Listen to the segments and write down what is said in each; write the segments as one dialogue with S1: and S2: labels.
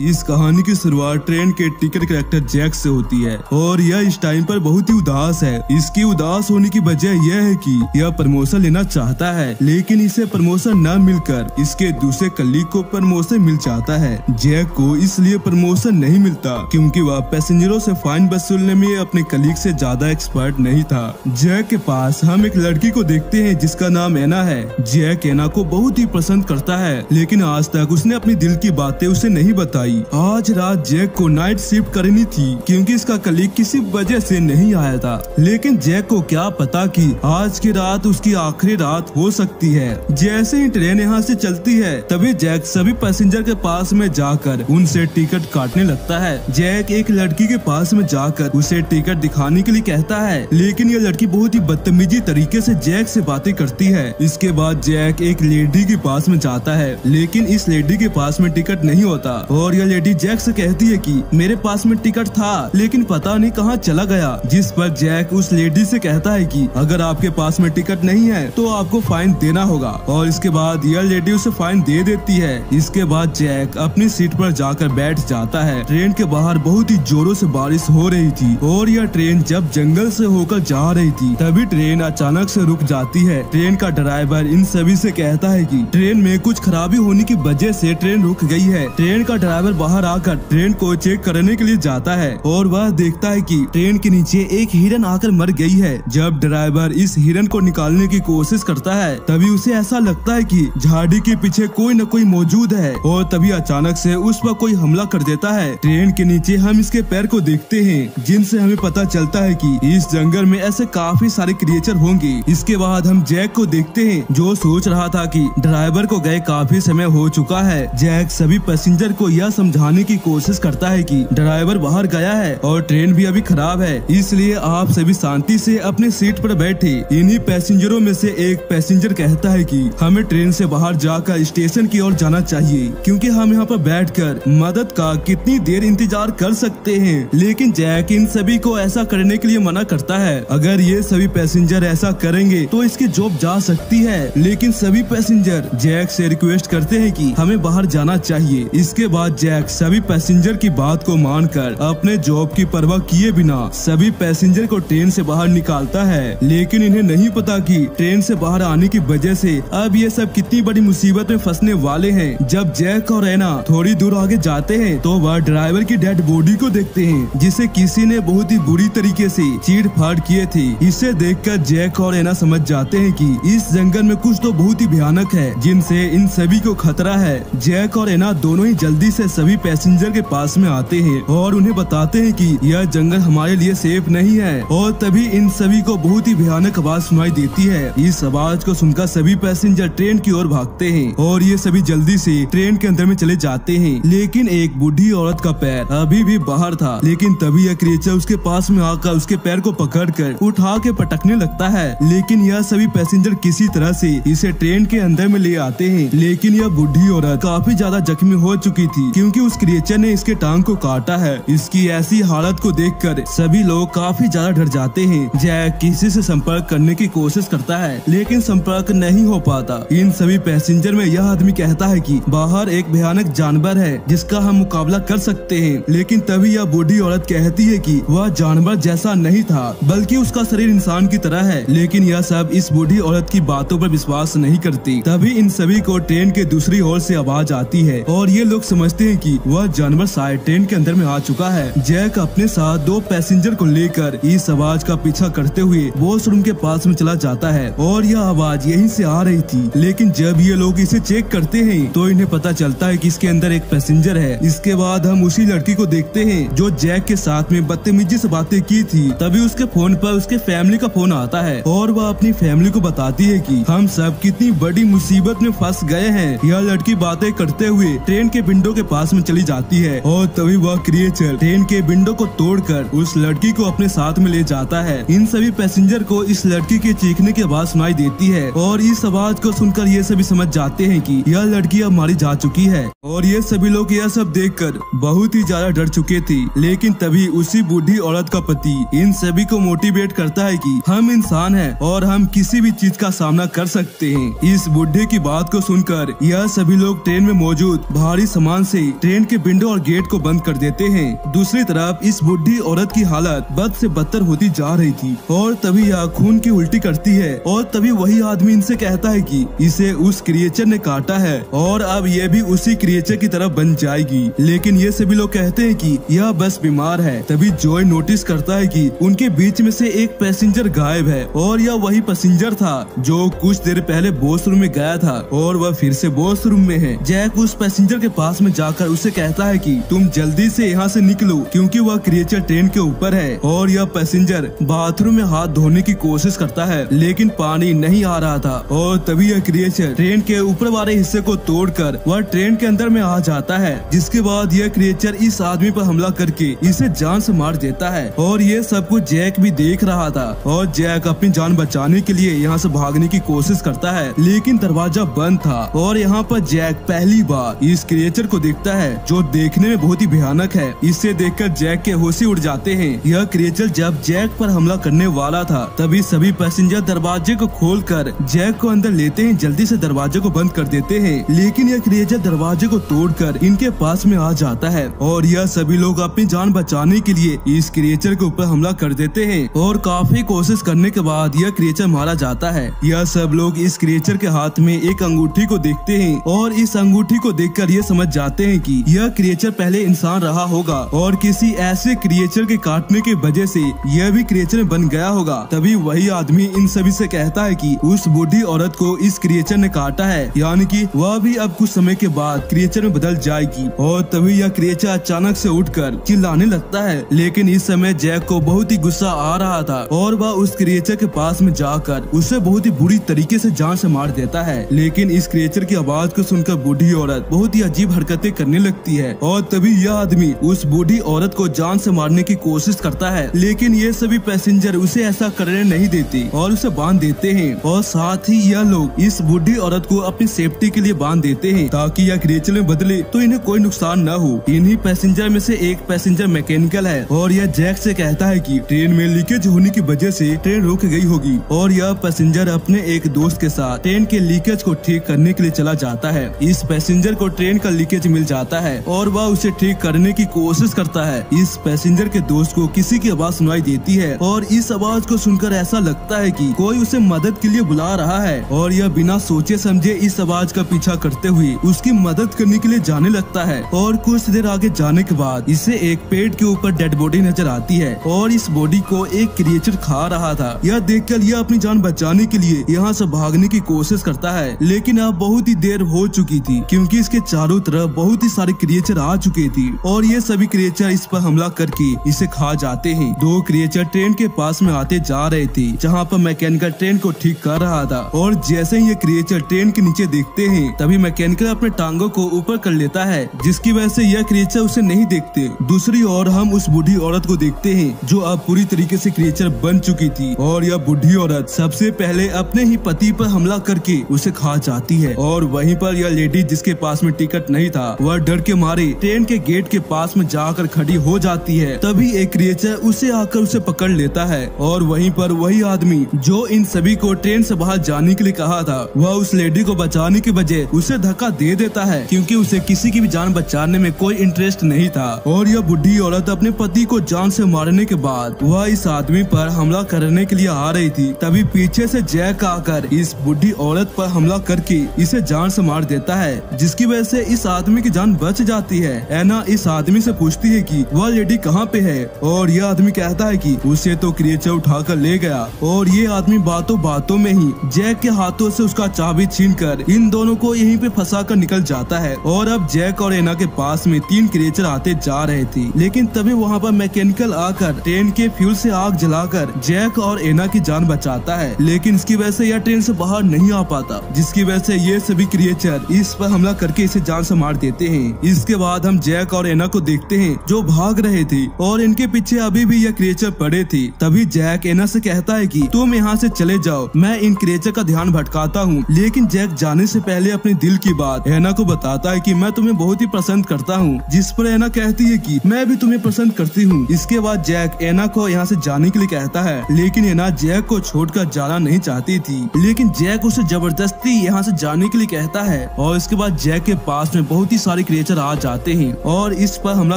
S1: इस कहानी की शुरुआत ट्रेन के टिकट कलेक्टर जैक से होती है और यह इस टाइम पर बहुत ही उदास है। इसकी उदास होने की वजह यह है कि यह प्रमोशन लेना चाहता है, लेकिन इसे प्रमोशन न मिलकर इसके दूसरे कलीग को प्रमोशन मिल जाता है। जैक को इसलिए प्रमोशन नहीं मिलता क्योंकि वह पैसेंजरों से फाइन वसूलने में अपने कलीग से ज्यादा एक्सपर्ट नहीं था। जैक के पास हम एक लड़की को देखते हैं जिसका नाम एना है। जैक एना को बहुत ही पसंद करता है, लेकिन आज तक उसने अपनी दिल की बातें उसे नहीं बताई। आज रात जैक को नाइट शिफ्ट करनी थी क्योंकि इसका कलीग किसी वजह से नहीं आया था, लेकिन जैक को क्या पता कि आज की रात उसकी आखिरी रात हो सकती है। जैसे ही ट्रेन यहाँ से चलती है तभी जैक सभी पैसेंजर के पास में जाकर उनसे टिकट काटने लगता है। जैक एक लड़की के पास में जाकर उसे टिकट दिखाने के लिए कहता है, लेकिन यह लड़की बहुत ही बदतमीजी तरीके से जैक से बातें करती है। इसके बाद जैक एक लेडी के पास में जाता है, लेकिन इस लेडी के पास में टिकट नहीं होता और यह लेडी जैक से कहती है कि मेरे पास में टिकट था लेकिन पता नहीं कहाँ चला गया। जिस पर जैक उस लेडी से कहता है कि अगर आपके पास में टिकट नहीं है तो आपको फाइन देना होगा, और इसके बाद यह लेडी उसे फाइन दे देती है। इसके बाद जैक अपनी सीट पर जाकर बैठ जाता है। ट्रेन के बाहर बहुत ही जोरों से बारिश हो रही थी और यह ट्रेन जब जंगल से होकर जा रही थी तभी ट्रेन अचानक से रुक जाती है। ट्रेन का ड्राइवर इन सभी से कहता है कि ट्रेन में कुछ खराबी होने की वजह से ट्रेन रुक गई है। ट्रेन का ड्राइवर बाहर आकर ट्रेन को चेक करने के लिए जाता है और वह देखता है कि ट्रेन के नीचे एक हिरन आकर मर गई है। जब ड्राइवर इस हिरन को निकालने की कोशिश करता है तभी उसे ऐसा लगता है कि झाड़ी के पीछे कोई न कोई मौजूद है और तभी अचानक से उस पर कोई हमला कर देता है। ट्रेन के नीचे हम इसके पैर को देखते हैं जिनसे हमें पता चलता है कि इस जंगल में ऐसे काफी सारे क्रिएचर होंगे। इसके बाद हम जैक को देखते हैं जो सोच रहा था कि ड्राइवर को गए काफी समय हो चुका है। जैक सभी पैसेंजर को यह समझाने की कोशिश करता है कि ड्राइवर बाहर गया है और ट्रेन भी अभी खराब है, इसलिए आप सभी शांति से अपने सीट पर बैठे। इन्हीं पैसेंजरों में से एक पैसेंजर कहता है कि हमें ट्रेन से बाहर जाकर स्टेशन की ओर जाना चाहिए क्योंकि हम यहाँ पर बैठकर मदद का कितनी देर इंतजार कर सकते हैं। लेकिन जैक इन सभी को ऐसा करने के लिए मना करता है। अगर ये सभी पैसेंजर ऐसा करेंगे तो इसकी जॉब जा सकती है, लेकिन सभी पैसेंजर जैक से रिक्वेस्ट करते हैं कि हमें बाहर जाना चाहिए। इसके बाद जैक सभी पैसेंजर की बात को मानकर अपने जॉब की परवाह किए बिना सभी पैसेंजर को ट्रेन से बाहर निकालता है, लेकिन इन्हें नहीं पता कि ट्रेन से बाहर आने की वजह से अब ये सब कितनी बड़ी मुसीबत में फंसने वाले हैं। जब जैक और एना थोड़ी दूर आगे जाते हैं तो वह ड्राइवर की डेड बॉडी को देखते हैं जिसे किसी ने बहुत ही बुरी तरीके से चीर-फाड़ किए थे। इसे देखकर जैक और एना समझ जाते हैं कि इस जंगल में कुछ तो बहुत ही भयानक है जिनसे इन सभी को खतरा है। जैक और एना दोनों ही जल्दी से सभी पैसेंजर के पास में आते हैं और उन्हें बताते हैं कि यह जंगल हमारे लिए सेफ नहीं है, और तभी इन सभी को बहुत ही भयानक आवाज सुनाई देती है। इस आवाज को सुनकर सभी पैसेंजर ट्रेन की ओर भागते हैं और ये सभी जल्दी से ट्रेन के अंदर में चले जाते हैं, लेकिन एक बूढ़ी औरत का पैर अभी भी बाहर था। लेकिन तभी यह क्रिएचर उसके पास में आकर उसके पैर को पकड़कर उठा के पटकने लगता है, लेकिन यह सभी पैसेंजर किसी तरह से इसे ट्रेन के अंदर में ले आते हैं। लेकिन यह बूढ़ी औरत काफी ज्यादा जख्मी हो चुकी थी क्योंकि उस क्रिएचर ने इसके टांग को काटा है। इसकी ऐसी हालत को देखकर सभी लोग काफी ज्यादा डर जाते हैं। जैक किसी से संपर्क करने की कोशिश करता है लेकिन संपर्क नहीं हो पाता। इन सभी पैसेंजर में यह आदमी कहता है कि बाहर एक भयानक जानवर है जिसका हम मुकाबला कर सकते हैं, लेकिन तभी यह बूढ़ी औरत कहती है कि वह जानवर जैसा नहीं था बल्कि उसका शरीर इंसान की तरह है। लेकिन यह सब इस बूढ़ी औरत की बातों पर विश्वास नहीं करती। तभी इन सभी को ट्रेन के दूसरी ओर से आवाज आती है और ये लोग समझते हैं कि वह जानवर शायद ट्रेन के अंदर में आ चुका है। जैक अपने साथ दो पैसेंजर को लेकर इस आवाज का पीछा करते हुए वॉशरूम के पास में चला जाता है और यह आवाज यहीं से आ रही थी। लेकिन जब ये लोग इसे चेक करते हैं तो इन्हें पता चलता है कि इसके अंदर एक पैसेंजर है। इसके बाद हम उसी लड़की को देखते हैं जो जैक के साथ में बदतमीजी से बातें की थी। तभी उसके फोन पर उसके फैमिली का फोन आता है और वह अपनी फैमिली को बताती है कि हम सब कितनी बड़ी मुसीबत में फंस गए हैं। यह लड़की बातें करते हुए ट्रेन के विंडो के पास में चली जाती है और तभी वह क्रिएचर ट्रेन के विंडो को तोड़कर उस लड़की को अपने साथ में ले जाता है। इन सभी पैसेंजर को इस लड़की के चीखने की आवाज सुनाई देती है और इस आवाज को सुनकर ये सभी समझ जाते हैं कि यह लड़की अब मारी जा चुकी है, और ये सभी लोग यह सब देखकर बहुत ही ज्यादा डर चुके थे। लेकिन तभी उसी बूढ़ी औरत का पति इन सभी को मोटिवेट करता है कि हम इंसान हैं और हम किसी भी चीज का सामना कर सकते हैं। इस बुढ़े की बात को सुनकर यह सभी लोग ट्रेन में मौजूद भारी सामान से ट्रेन के विंडो और गेट को बंद कर देते हैं। दूसरी तरफ इस बुढ़ी औरत की हालत बद से बदतर होती जा रही थी और तभी यह खून की उल्टी करती है और तभी वही आदमी इनसे कहता है कि इसे उस क्रिएचर ने काटा है और अब ये भी उसी क्रिएचर की तरह बन जाएगी। लेकिन ये सभी लोग कहते हैं कि यह बस बीमार है। तभी जॉय नोटिस करता है कि उनके बीच में से एक पैसेंजर गायब है और यह वही पैसेंजर था जो कुछ देर पहले बॉस रूम में गया था और वह फिर से बॉस रूम में है। जैक उस पैसेंजर के पास में जाकर उसे कहता है कि तुम जल्दी से यहाँ से निकलो क्योंकि वह क्रिएचर ट्रेन के ऊपर है। और यह पैसेंजर बाथरूम में हाथ धोने की कोशिश करता है लेकिन पानी नहीं आ रहा था और तभी यह क्रिएचर ट्रेन के ऊपर वाले हिस्से को तोड़कर वह ट्रेन के अंदर में आ जाता है। जिसके बाद यह क्रिएचर इस आदमी पर हमला करके इसे जान से मार देता है और ये सब कुछ जैक भी देख रहा था और जैक अपनी जान बचाने के लिए यहाँ से भागने की कोशिश करता है लेकिन दरवाजा बंद था और यहाँ पर जैक पहली बार इस क्रिएचर को देखता है जो देखने में बहुत ही भयानक है। इसे देखकर जैक के होश उड़ जाते हैं। यह क्रिएचर जब जैक पर हमला करने वाला था तभी सभी पैसेंजर दरवाजे को खोलकर जैक को अंदर लेते हैं, जल्दी से दरवाजे को बंद कर देते हैं। लेकिन यह क्रिएचर दरवाजे को तोड़कर इनके पास में आ जाता है और यह सभी लोग अपनी जान बचाने के लिए इस क्रिएचर के ऊपर हमला कर देते हैं और काफी कोशिश करने के बाद यह क्रिएचर मारा जाता है। यह सब लोग इस क्रिएचर के हाथ में एक अंगूठी को देखते हैं और इस अंगूठी को देखकर ये समझ जाते हैं कि यह क्रिएचर पहले इंसान रहा होगा और किसी ऐसे क्रिएचर के काटने की वजह से यह भी क्रिएचर बन गया होगा। तभी वही आदमी इन सभी से कहता है कि उस बूढ़ी औरत को इस क्रिएचर ने काटा है, यानी कि वह भी अब कुछ समय के बाद क्रिएचर में बदल जाएगी। और तभी यह क्रिएचर अचानक से उठकर चिल्लाने लगता है। लेकिन इस समय जैक को बहुत ही गुस्सा आ रहा था और वह उस क्रिएचर के पास में जाकर उसे बहुत ही बुरी तरीके से जान से मार देता है। लेकिन इस क्रिएचर की आवाज को सुनकर बूढ़ी औरत बहुत ही अजीब हरकतें करने लगती है और तभी यह आदमी उस बूढ़ी औरत को जान से मारने की कोशिश करता है। लेकिन ये सभी पैसेंजर उसे ऐसा करने नहीं देते और उसे बांध देते हैं और साथ ही यह लोग इस बूढ़ी औरत को अपनी सेफ्टी के लिए बांध देते हैं ताकि यह क्रिएचर में बदले तो इन्हें कोई नुकसान न हो। इन्हीं पैसेंजर में से एक पैसेंजर मैकेनिकल है और यह जैक से कहता है कि ट्रेन में लीकेज होने की वजह से ट्रेन रुक गई होगी और यह पैसेंजर अपने एक दोस्त के साथ ट्रेन के लीकेज को ठीक करने के लिए चला जाता है। इस पैसेंजर को ट्रेन का लीकेज मिल जाता है और वह उसे ठीक करने की कोशिश करता है। इस पैसेंजर के दोस्त को किसी की आवाज सुनाई देती है और इस आवाज को सुनकर ऐसा लगता है कि कोई उसे मदद के लिए बुला रहा है और यह बिना सोचे समझे इस आवाज का पीछा करते हुए उसकी मदद करने के लिए जाने लगता है। और कुछ देर आगे जाने के बाद इसे एक पेड़ के ऊपर डेड बॉडी नजर आती है और इस बॉडी को एक क्रिएचर खा रहा था। यह देखकर यह अपनी जान बचाने के लिए यहाँ से भागने की कोशिश करता है लेकिन अब बहुत ही देर हो चुकी थी क्योंकि इसके चारों तरफ बहुत ही सारे क्रिएचर आ चुके थे और ये सभी क्रिएचर इस पर हमला करके इसे खा जाते हैं। दो क्रिएचर ट्रेन के पास में आते जा रहे थे जहाँ पर मैकेनिकल ट्रेन को ठीक कर रहा था और जैसे ही ये क्रिएचर ट्रेन के नीचे देखते हैं तभी मैकेनिकल अपने टांगों को ऊपर कर लेता है जिसकी वजह से यह क्रिएचर उसे नहीं देखते। दूसरी ओर हम उस बूढ़ी औरत को देखते हैं जो अब पूरी तरीके से क्रिएचर बन चुकी थी और यह बूढ़ी औरत सबसे पहले अपने ही पति पर हमला करके उसे खा जाती है और वहीं पर यह लेडी जिसके पास में टिकट नहीं था वह डर के मारे ट्रेन के गेट के पास में जाकर खड़ी हो जाती है। तभी एक क्रिएचर उसे आकर उसे पकड़ लेता है और वहीं पर वही आदमी जो इन सभी को ट्रेन से बाहर जाने के लिए कहा था वह उस लेडी को बचाने के बजाय उसे धक्का दे देता है क्योंकि उसे किसी की भी जान बचाने में कोई इंटरेस्ट नहीं था। और यह बुढ़ी औरत अपने पति को जान से मारने के बाद वह इस आदमी पर हमला करने के लिए आ रही थी। तभी पीछे से जैक आकर इस बुढ़ी औरत पर हमला करके इसे जान से मार देता है जिसकी वजह से इस आदमी की जान बच जाती है। एना इस आदमी से पूछती है कि वह लेडी कहाँ पे है और यह आदमी कहता है कि उसे तो क्रिएचर उठाकर ले गया। और ये आदमी बातों बातों में ही जैक के हाथों से उसका चाबी छीनकर इन दोनों को यहीं पे फंसा कर निकल जाता है। और अब जैक और एना के पास में 3 क्रिएचर आते जा रहे थे लेकिन तभी वहाँ पर मैकेनिकल आकर ट्रेन के फ्यूल से आग जलाकर जैक और एना की जान बचाता है। लेकिन इसकी वजह से यह ट्रेन से बाहर नहीं आ पाता जिसकी वजह से ये सभी क्रिएचर इस पर हमला करके इसे जान से मार देते हैं। इसके बाद हम जैक और एना को देखते हैं जो भाग रहे थे और इनके पीछे अभी भी यह क्रिएचर पड़े थे। तभी जैक एना से कहता है कि तुम यहाँ से चले जाओ, मैं इन क्रिएचर का ध्यान भटकाता हूँ। लेकिन जैक जाने से पहले अपने दिल की बात एना को बताता है कि मैं तुम्हें बहुत ही पसंद करता हूँ, जिस पर एना कहती है कि मैं भी तुम्हें पसंद करती हूँ। इसके बाद जैक एना को यहाँ से जाने के लिए कहता है लेकिन एना जैक को छोड़कर जाना नहीं चाहती थी। लेकिन जैक उसे जबरदस्ती यहाँ से जाने के लिए कहता है और इसके बाद जैक के पास में बहुत ही सारे क्रिएचर आ जाते हैं और इस पर हमला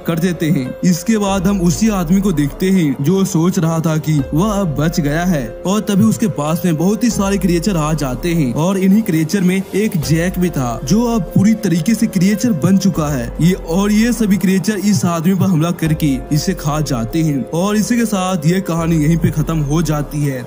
S1: कर देते हैं। इसके बाद हम उसी आदमी को देखते हैं जो सोच रहा था कि वह अब बच गया है, और तभी उसके पास में बहुत ही सारे क्रिएचर आ जाते हैं और इन्हीं क्रिएचर में एक जैक भी था जो अब पूरी तरीके से क्रिएचर बन चुका है। ये सभी क्रिएचर इस आदमी पर हमला करके इसे खा जाते हैं और इसी के साथ ये कहानी यहीं पे खत्म हो जाती है।